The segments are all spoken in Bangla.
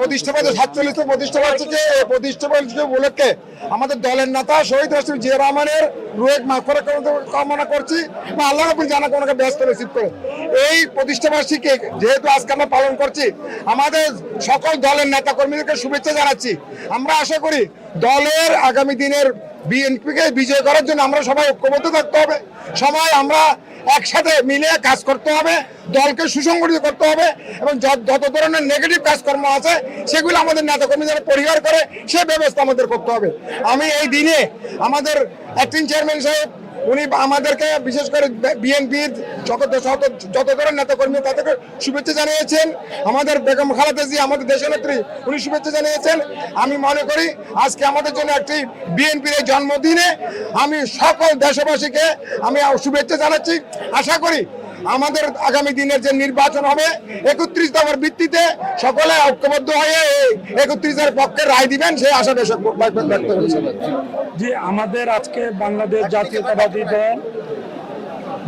প্রতিষ্ঠাবাদী 47 প্রতিষ্ঠাবার্ষিকী এই প্রতিষ্ঠাবার্ষিকী উপলক্ষে আমাদের দলের নেতা শহীদ রাষ্ট্রপতি জিয়া রহমানের রুহের মাগফিরাত কামনা করছি বা আল্লাহ রাব্বুল জানা কোনকে ব্যস্ত নসিব করে। এই প্রতিষ্ঠাবার্ষিকী যেহেতু আজকে আমরা পালন করছি, আমাদের সকল দলের নেতা কর্মীদেরকে শুভেচ্ছা জানাচ্ছি। আমরা আশা করি দলের আগামী দিনের বিএনপিকে বিজয় করার জন্য আমরা সবাই ঐক্যবদ্ধ থাকতে হবে, সবাই আমরা একসাথে মিলে কাজ করতে হবে, দলকে সুসংগঠিত করতে হবে এবং যত ধরনের নেগেটিভ কাজকর্ম আছে সেগুলো আমাদের নেতাকর্মী যারা পরিহার করে সে ব্যবস্থা আমাদের করতে হবে। আমি এই দিনে আমাদের অ্যাক্টিং চেয়ারম্যান সাহেব উনি আমাদেরকে বিশেষ করে বিএনপির যত ধরনের নেতাকর্মী তাদেরকে শুভেচ্ছা জানিয়েছেন। আমাদের বেগম খালেদা জিয়া আমাদের দেশনেত্রী উনি শুভেচ্ছা জানিয়েছেন। আমি মনে করি আজকে আমাদের জন্য একটি বিএনপির এই জন্মদিনে আমি সকল দেশবাসীকে আমি শুভেচ্ছা জানাচ্ছি। আশা করি আমাদের আগামী দিনের যে নির্বাচন হবে 31 দফার ভিত্তিতে সকলে ঐক্যবদ্ধ হয়ে 31 পক্ষে রায় দিবেন সেই আশা ব্যক্ত করেছেন। যে আমাদের আজকে বাংলাদেশ জাতীয়তাবাদী দল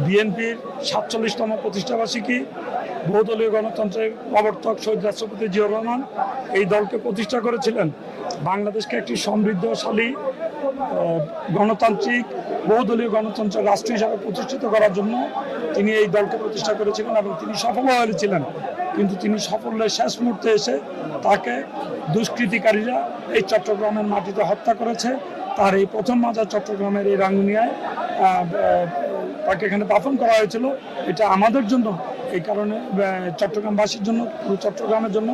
বিএনপির 47তম প্রতিষ্ঠাবার্ষিকী, বহুদলীয় গণতন্ত্রের প্রবর্তক শহীদ রাষ্ট্রপতি জিয়াউর রহমান এই দলকে প্রতিষ্ঠা করেছিলেন বাংলাদেশকে একটি সমৃদ্ধশালী গণতান্ত্রিক বহুদলীয় গণতন্ত্রের রাষ্ট্র হিসাবে প্রতিষ্ঠিত করার জন্য তিনি এই দলকে প্রতিষ্ঠা করেছিলেন এবং তিনি সফল হয়েছিলেন। কিন্তু তিনি সাফল্যের শেষ মুহূর্তে এসে তাকে দুষ্কৃতিকারীরা এই চট্টগ্রামের মাটিতে হত্যা করেছে। তার এই প্রথম মাজার চট্টগ্রামের এই রাঙ্গুনিয়ায় তাকে এখানে দাফন করা হয়েছিল। এটা আমাদের জন্য, এই কারণে চট্টগ্রামবাসীর জন্য, পুরো চট্টগ্রামের জন্য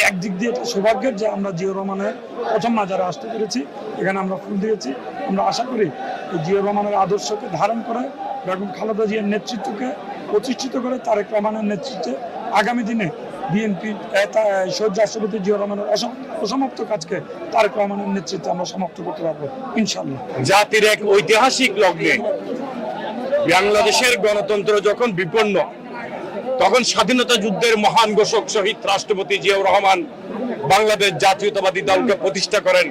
একদিক দিয়ে এটা সৌভাগ্যের যে আমরা জিয়াউর রহমানের প্রথম মাজারে আসতে পেরেছি, এখানে আমরা ফুল দিয়েছি। আমরা আশা করি এই জিয়াউর রহমানের আদর্শকে ধারণ করে বেগম খালেদা জিয়ার নেতৃত্বকে প্রতিষ্ঠিত করে তারেক রহমানের নেতৃত্বে আগামী দিনে বিএনপি শহীদ রাষ্ট্রপতি জিয়াউর রহমানের অসমাপ্ত কাজকে তারেক রহমানের নেতৃত্বে আমরা সমাপ্ত করতে পারবো ইনশাআল্লাহ। জাতির এক ঐতিহাসিক লগ্নে বাংলাদেশের গণতন্ত্র যখন বিপন্ন, তখন স্বাধীনতা যুদ্ধের মহান ঘোষক শহীদ রাষ্ট্রপতি জিয়াউর রহমান বাংলাদেশ জাতীয়তাবাদী দলকে প্রতিষ্ঠা করেন।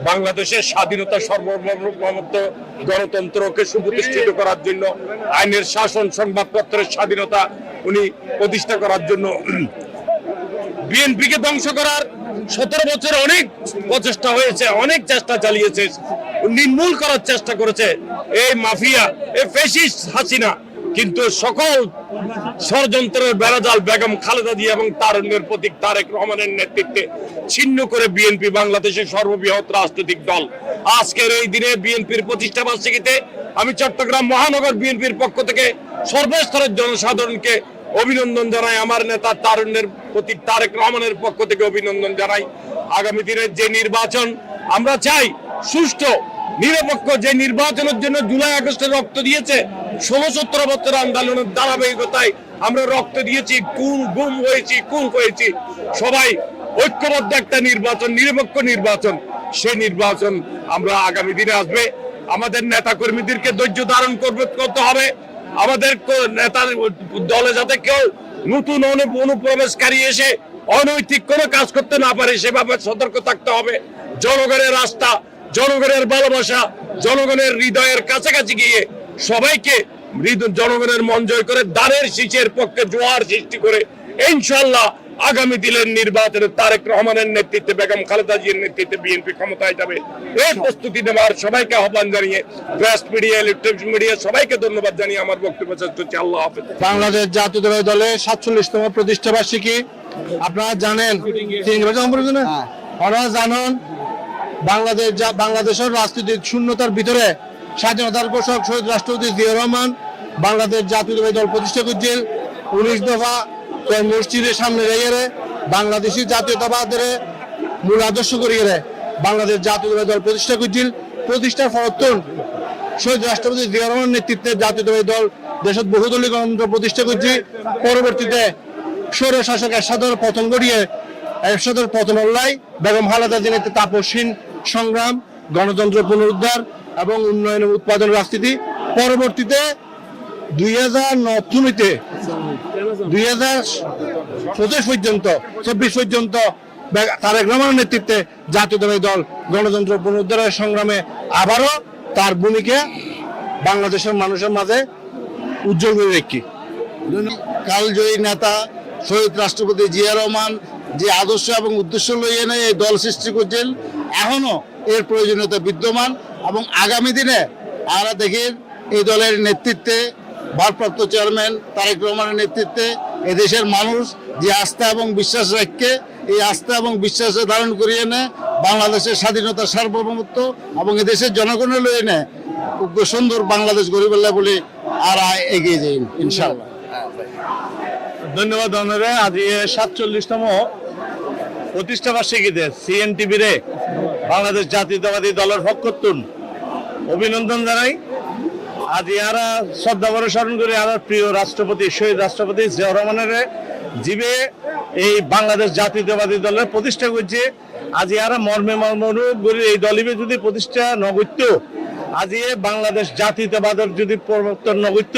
বাংলাদেশের স্বাধীনতা সার্বভৌমত্ব গণতন্ত্রকে সুপ্রতিষ্ঠিত করার জন্য, আইনের শাসন, সংবাদপত্রের স্বাধীনতা উনি প্রতিষ্ঠা করার জন্য বিএনপিকে ধ্বংস করার 17 বছর অনেক প্রচেষ্টা হয়েছে, অনেক চেষ্টা চালিয়েছে, নির্মূল করার চেষ্টা করেছে এই মাফিয়া, এই ফ্যাসিস্ট হাসিনা। কিন্তু সকল ষড়যন্ত্রের বেড়াজাল বেগম খালেদা জিয়া এবং তারুণ্যের প্রতীক তারেক রহমানের নেতৃত্বে ছিন্ন করে বিএনপি বাংলাদেশের সর্ববৃহৎ রাজনৈতিক দল। আজকের এই দিনে বিএনপির প্রতিষ্ঠা বার্ষিকীতে আমি চট্টগ্রাম মহানগর বিএনপির পক্ষ থেকে সর্বস্তরের জনসাধারণকে অভিনন্দন জানাই। আমার নেতা তারুণ্যের প্রতীক তারেক রহমানের পক্ষ থেকে অভিনন্দন জানাই। আগামী দিনের যে নির্বাচন আমরা চাই, সুষ্ঠু নিরপেক্ষ যে নির্বাচনের জন্য জুলাই আগস্টে রক্ত দিয়েছে, 16-17 বছর আন্দোলনের ধারাবাহিকতায় আমরা রক্ত দিয়েছি, গুম হয়েছি, খুন হয়েছি। সবাই ঐক্যবদ্ধ একটা নির্বাচন, নিরপেক্ষ নির্বাচন, সেই নির্বাচন আমরা আগামী দিনে আসবে। আমাদের নেতা কর্মীদেরকে ধৈর্য ধারণ করতে হবে। আমাদের নেতার দলে যাতে কেউ নতুন অনুপ্রবেশকারী এসে অনৈতিক কোনো কাজ করতে না পারে সেভাবে সতর্ক থাকতে হবে। জনগণের আস্থা, জনগণের ভালোবাসা, জনগণের হৃদয়ের কাছাকাছি গিয়ে সবাইকে জনগণের মন জয় করে দানের শীষের পক্ষে জোয়ার সৃষ্টি করে ইনশাআল্লাহ আগামী দিনের নির্বাচনে তারেক রহমানের নেতৃত্বে, বেগম খালেদা জিয়ার নেতৃত্বে বিএনপি ক্ষমতায় যাবে। এই প্রস্তুতি নেওয়ার সবাইকে আহ্বান জানিয়ে প্রেস মিডিয়া, ইলেকট্রনিক মিডিয়া সবাইকে ধন্যবাদ জানিয়ে আমার বক্তব্য শেষ করছি। আল্লাহ হাফেজ। বাংলাদেশ জাতীয়তাবাদী দলের 47তম প্রতিষ্ঠা বার্ষিকী আপনারা জানেন, আপনারা জানেন বাংলাদেশের রাজনৈতিক শূন্যতার ভিতরে স্বাধীনতার ঘোষক শহীদ রাষ্ট্রপতি জিয়াউর রহমান বাংলাদেশ জাতীয়তাবাদী দল প্রতিষ্ঠা করছেন। 19 দফা মসজিদের সামনে রেখে বাংলাদেশি জাতীয়তাবাদের মূল আদর্শ করিয়ে বাংলাদেশ জাতীয়তাবাদী দল প্রতিষ্ঠা করছেন। প্রতিষ্ঠার ফলতন শহীদ রাষ্ট্রপতি জিয়াউর রহমানের নেতৃত্বে জাতীয়তাবাদী দল দেশের বহুদলীয় গণতন্ত্র প্রতিষ্ঠা করছে। পরবর্তীতে স্বৈর শাসক এরশাদের পতন ঘটিয়ে এরশাদের পতন হল্লাই বেগম খালেদা জিয়ার নেতৃত্বে তাপসীন সংগ্রাম, গণতন্ত্র পুনরুদ্ধার এবং উন্নয়ন উৎপাদন রাজনীতি। পরবর্তীতে 2025 পর্যন্ত তারেক রহমানের নেতৃত্বে জাতীয়তাবাদী দল গণতন্ত্র পুনরুদ্ধারের সংগ্রামে আবারও তার ভূমিকা বাংলাদেশের মানুষের মাঝে উজ্জ্বল করে রেখি। কালজয়ী নেতা শহীদ রাষ্ট্রপতি জিয়া রহমান যে আদর্শ এবং উদ্দেশ্য লইয়ে এনে এই দল সৃষ্টি করছেন, এখনো এর প্রয়োজনীয়তা বিদ্যমান এবং আগামী দিনে আমরা দেখি এই দলের নেতৃত্বে ভারপ্রাপ্ত চেয়ারম্যান তারেক রহমানের নেতৃত্বে এদেশের মানুষ যে আস্থা এবং বিশ্বাস রাখে, এই আস্থা এবং বিশ্বাসে ধারণ করিয়ে এনে বাংলাদেশের স্বাধীনতা সার্বভৌমত্ব এবং এদেশের জনগণের লইয়ে এনে সুন্দর বাংলাদেশ গড়ে বেলা বলে আর এগিয়ে যাই ইনশাআল্লাহ। ধন্যবাদ অনরে। আজ 47তম প্রতিষ্ঠা বার্ষিকীতে CNTV রে বাংলাদেশ জাতীয়তাবাদী দলের পক্ষতুন অভিনন্দন জানাই। আজ ইয়ারা শ্রদ্ধা করে স্মরণ করি আর প্রিয় রাষ্ট্রপতি শহীদ রাষ্ট্রপতি জিয়া রহমানের জীবে এই বাংলাদেশ জাতীয়তাবাদী দলের প্রতিষ্ঠা করছে। আজ ইয়ারা মর্মে মর্মরূপ করে এই দলিবে যদি প্রতিষ্ঠা নগত্য, আজ বাংলাদেশ জাতীয়তাবাদের যদি প্রবর্তন নগত্য,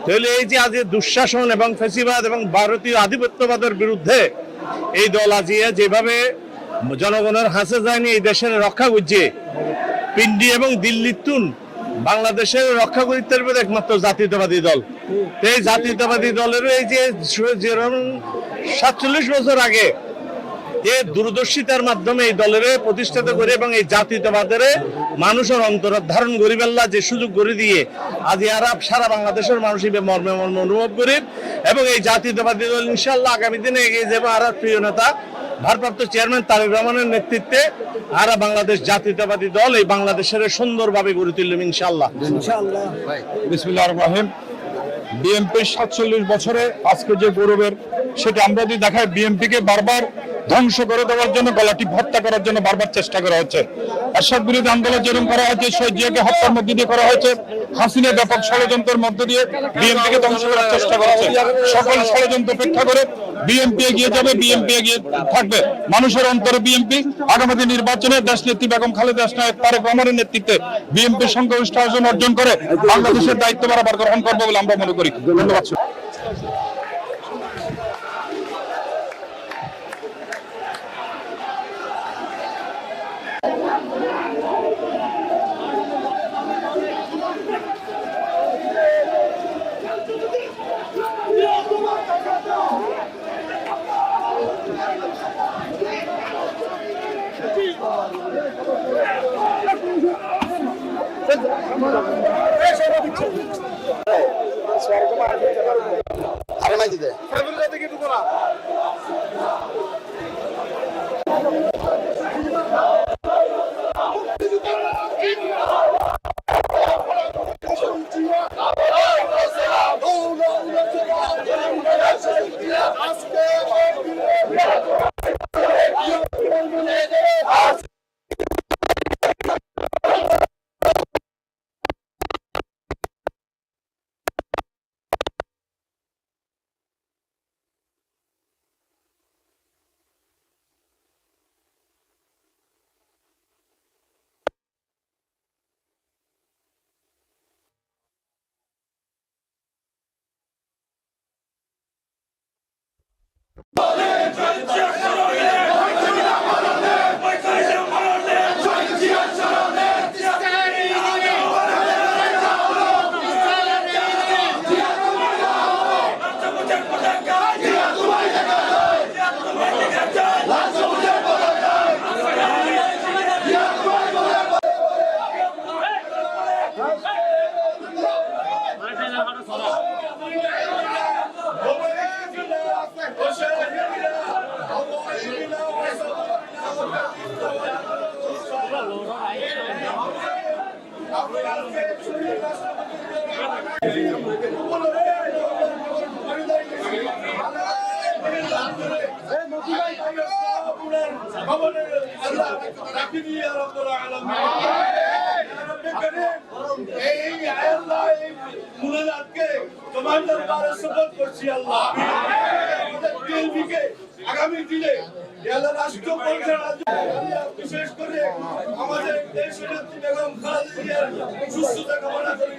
তাহলে এই যে আজ দুঃশাসন এবং ফ্যাসিবাদ এবং ভারতীয় আধিপত্যবাদের বিরুদ্ধে এই দল আজিয়ে যেভাবে জনগণের হাসে যায়নি এই দেশের রক্ষা করছে, পিন্ডি এবং দিল্লির তুন বাংলাদেশের রক্ষা করতে পারবে একমাত্র জাতীয়তাবাদী দল। এই জাতীয়তাবাদী দলের এই যে 47 বছর আগে যে দূরদর্শিতার মাধ্যমে এই দলের প্রতিষ্ঠিত করে এবং এই জাতীয়তাবাদের মানুষের অন্তর ধারণ করি বেল্লা যে সুযোগ করে দিয়ে আজ ইয়ারা সারা বাংলাদেশের মানুষ মর্মে মর্ম অনুভব করি এবং এই জাতীয়তাবাদী দল ইনশাআল্লাহ আগামী দিনে এগিয়ে যাবে। আর প্রিয় নেতা ভারপ্রাপ্ত চেয়ারম্যান তারেক রহমানের নেতৃত্বে আর বাংলাদেশ জাতীয়তাবাদী দল এই বাংলাদেশের সুন্দরভাবে গড়ে তুললাম ইনশাআল্লাহ। বিসমিল্লাহির রহমানির রহিম। বিএনপির 47 বছরে আজকে যে গৌরবের সেটা আমরা যদি দেখাই, বিএনপিকে বারবার ধ্বংস করে দেওয়ার জন্য, গলাটি হত্যা করার জন্য বারবার চেষ্টা করা হচ্ছে। এরশাদ বিরোধী আন্দোলন যেরকম করা হয়েছে, শহীদ জিয়াকে হত্যার মধ্যে দিয়ে করা হয়েছে, হাসিনা ব্যাপক ষড়যন্ত্রের মধ্য দিয়ে বিএনপিকে ধ্বংস করার চেষ্টা করা হচ্ছে। সকল ষড়যন্ত্র উপেক্ষা করে বিএনপি এগিয়ে যাবে, বিএনপি এগিয়ে থাকবে। মানুষের অন্তরে বিএনপি আগামী নির্বাচনে দেশনেত্রী বেগম খালেদা জিয়া তারেক রহমানের নেতৃত্বে বিএনপি সংখ্যাগরিষ্ঠ আসন অর্জন করে বাংলাদেশের দায়িত্ব বরাবর গ্রহণ করবে বলে আমরা মনে করি। ধন্যবাদ। আরে মাইতে দে আগামী দিনে রাষ্ট্র বিশেষ করে আমাদের দেশের বেগম খালেদা জিয়ার সুস্থতা কামনা করি।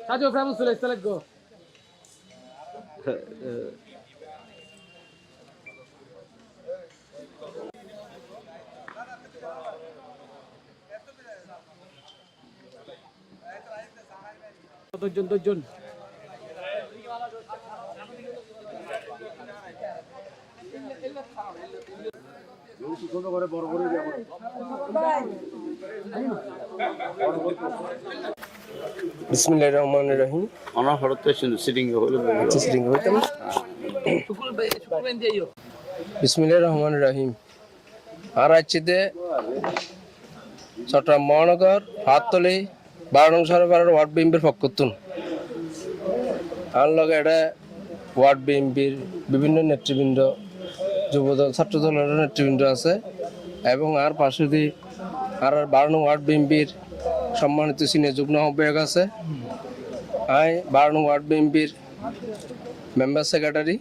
Sadio Framus let's go. Dojon. বিসমিল্লাহির রহমানির রহিম। অনার হরতে সিটিং হলো আচ্ছা সিটিং হইতাম। বিসমিল্লাহির রহমানির রহিম। আর আজকে চট্টগ্রাম মহানগর হাততলি 12 নং সরবরাহ ওয়ার্ড বিএমপির পক্ষতুন আর লগে এটা ওয়ার্ড বিএমপির বিভিন্ন নেতৃবৃন্দ, যুবদল, ছাত্রদলের নেতৃবৃন্দ আছে এবং আর পাশে দিয়ে আর 12 নং ওয়ার্ড বিএমপির সম্মানিত সিনিয়র যুগ্ম আহ্বায়ক আছে। আই 12 নং ওয়ার্ড বিএমপির মেম্বার সেক্রেটারি।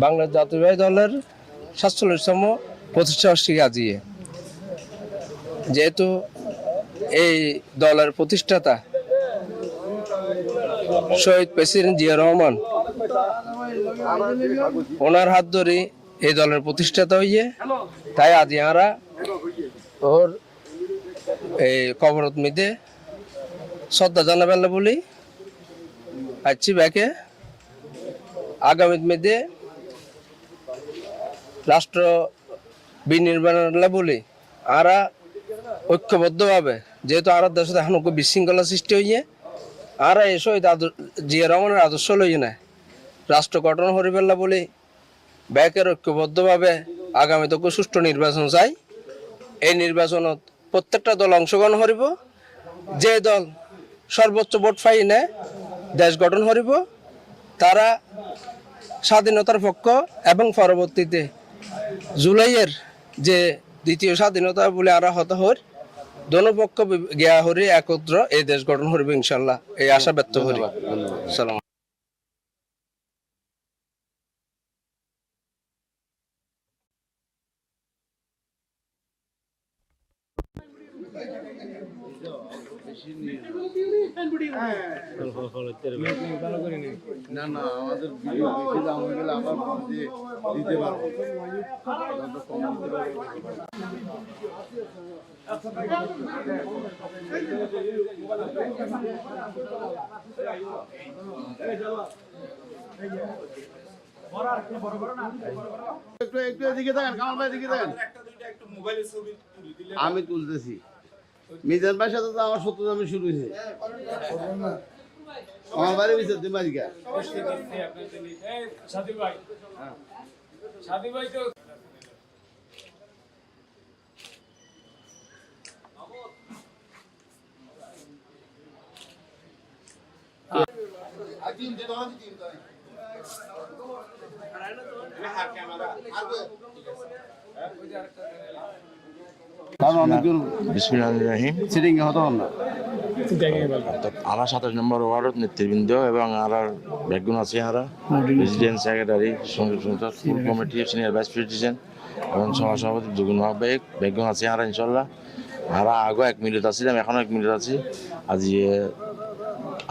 বাংলাদেশ জাতীয়তাবাদী দলের 47তম প্রতিষ্ঠা বার্ষিকী আজিয়ে, যেহেতু এই দলের প্রতিষ্ঠাতা শহীদ প্রেসিডেন্ট জিয়া রহমান, ওনার হাত ধরে এই দলের প্রতিষ্ঠাতা হইয়ে, তাই আজ আমরা ওর এই কবরত মিদে শ্রদ্ধা জানাবেন বলি আছি ব্যাকে আগামী মেদে রাষ্ট্র বিনির্মাণ বলি আরা ঐক্যবদ্ধভাবে, যেহেতু আর দেশে এখন বিশৃঙ্খলা সৃষ্টি হইয়ে আর এই শহীদ জিয়া রহমানের আদর্শ লইয়ে না রাষ্ট্র গঠন করিবেলা বলি ব্যাকের ঐক্যবদ্ধভাবে আগামী তো সুষ্ঠু নির্বাচন চাই। এই নির্বাচনত প্রত্যেকটা দল অংশগ্রহণ করিব, যে দল সর্বোচ্চ ভোট পাই না দেশ গঠন করিব তারা স্বাধীনতার পক্ষ এবং পরবর্তীতে জুলাইয়ের যে দ্বিতীয় স্বাধীনতা বলে আরা হত হর দোনো পক্ষ গিয়া হরি একত্র এই দেশ গঠন করিবে ইনশাল্লাহ, এই আশা ব্যক্ত করি। সালাম। না না আমাদের ভিডিও বেশি দাম হয়ে গেলে আবার দিতে পারবো। একটু এদিকে দেখেন, কামাল ভাই দিকে দেখেন, আমি তুলতেছি। মিজান ভাইয়ের সাথে তো আমার সত্য দামে শুরু হয়েছে। আমার বাড়ি বিচার দিন বাড়িকা সাথী ভাই তো বিসমিল্লাহির আমরা 27 নম্বর ওয়ার্ডত নেতৃবৃন্দ এবং আর ব্যাকগুণ আছে আরা প্রেসিডেন্ট সেক্রেটারি সংসদ ফুল কমিটি সিনিয়র ভাইস প্রেসিডেন্ট এবং সভাপতি দুগুণ আহ্বায়ক ব্যাকগুণ আছে আরা ইনশাল্লাহ আরা আগে 1 মিনিট আছিলাম এখন 1 মিনিট আছি আজ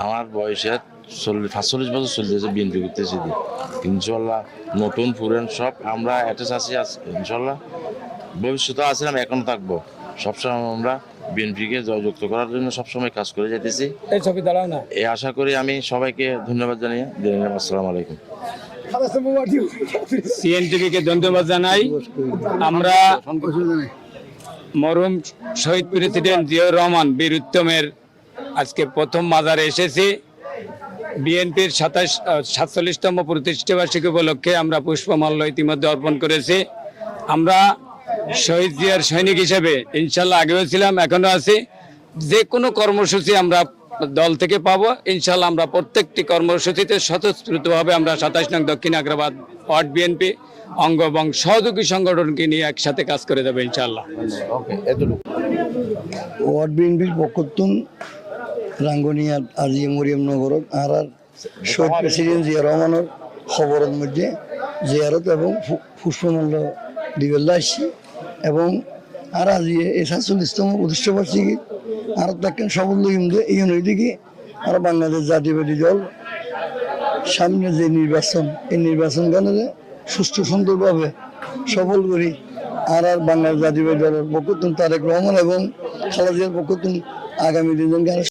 আমার বয়সে 45 বছর চলতেছে বিএনপি করতেছি ইনশাল্লাহ নতুন পুরান সব আমরা অ্যাটাচ আছি ইনশাল্লাহ ভবিষ্যতে আছিলাম এখন থাকবো সবসময় আমরা বিএনপিকে জয়যুক্ত করার জন্য সবসময় কাজ করে যেতেছি এই আশা করি আমি সবাইকে ধন্যবাদ জানিয়ে আসসালামু আলাইকুম সিএনটিভিকে ধন্যবাদ জানাই আমরা মরহুম শহীদ প্রেসিডেন্ট জিয়াউর রহমান বীর উত্তমের আজকে প্রথম মাজারে এসেছি বিএনপির 47তম প্রতিষ্ঠাবার্ষিকী উপলক্ষে আমরা পুষ্পমাল্য ইতিমধ্যে অর্পণ করেছি আমরা শহীদ জিয়ার সৈনিক হিসেবে ইনশাল্লাহ আগেও ছিলাম এখনো আছি যে কোনো কর্মসূচি আমরা দল থেকে পাবো ইনশাল্লাহ আমরা প্রত্যেকটি কর্মসূচিতে স্বতঃস্ফূর্তভাবে আমরা 27 নং দক্ষিণ আগ্রাবাদ ওয়ার্ড বিএনপি অঙ্গ এবং সহযোগী সংগঠনকে নিয়ে একসাথে কাজ করে দেবে ইনশাল্লাহ। ওয়ার্ড বিএনপির পক্ষতুন রাঙ্গনিয়া আজি মরিয়মনগর আর শহীদ প্রেসিডেন্ট জিয়া রহমানের খবরের মধ্যে জিয়ারত এবং পুষ্পমাল্য দিবেল্লা আসছি এবং আর আজি এই 47তম প্রতিষ্ঠাবার্ষিকী আর তাকে সফল এই নদীকে আর বাংলাদেশ জাতীয়বাদী দল সামনে যে নির্বাচন এই নির্বাচন কারণে সুস্থ সুন্দরভাবে সফল করি আর বাংলাদেশ জাতীয়বাদী দলের পক্ষতুন তারেক রহমান এবং খালেদা জিয়ার পক্ষতুন আগামী দিন